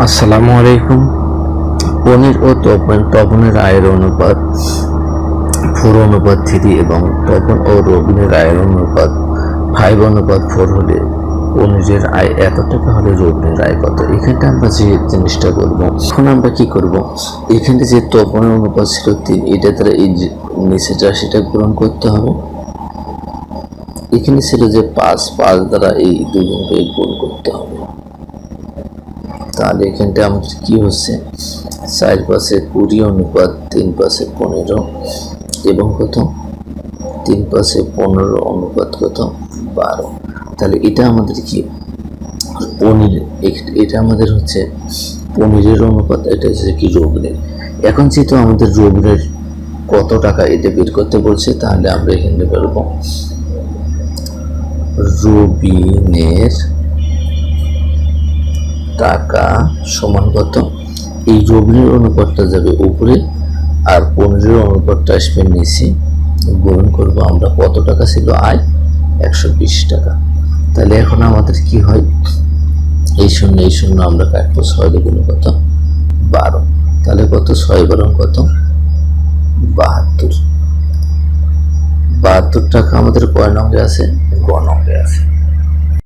আসসালামু আলাইকুম। পনির ও তপনের আয়ের অনুপাত 4:3 এবং তপন ও রবিনের আয়ের অনুপাত 5:4 হলে পনিরের আয় এত টাকা হলে রবিনের আয় কত? এখানটা আমরা যে জিনিসটা করবো, এখন আমরা কি করব, এখানে যে তপনের অনুপাত ছিল 3, এটা দ্বারা এই নিচের রাশিটা পূরণ করতে হবে। এখানে ছিল যে 5 দ্বারা এই দুজনকে গুণ করতে হবে। তাহলে এখানটা আমাদের কি হচ্ছে, 4/20 অনুপাত 3/15 এবং কত 3/15 অনুপাত কত 12। তাহলে এটা আমাদের কি পনির, এটা আমাদের হচ্ছে পনিরের অনুপাত, এটা হচ্ছে কি রবিনের। এখন যেহেতু আমাদের রবিনের কত টাকা এটা বের করতে বলছে, তাহলে আমরা এখানে বলবো রবিনের টাকা সমান কত, এই রবিনের অনুপাতটা যাবে উপরে আর পনেরোর অনুপাতটা আসবে নিচে, গুণ করবো আমরা কত টাকা ছিল আয়, 120 টাকা। তাহলে এখন আমাদের কি হয়, এই শূন্য আমরা কাটবো, 6 দুগুণে কত 12, তাহলে কত 6 12 কত 72 টাকা আমাদের কয় নঙ্গে আছে, গ নঙ্গে আছে।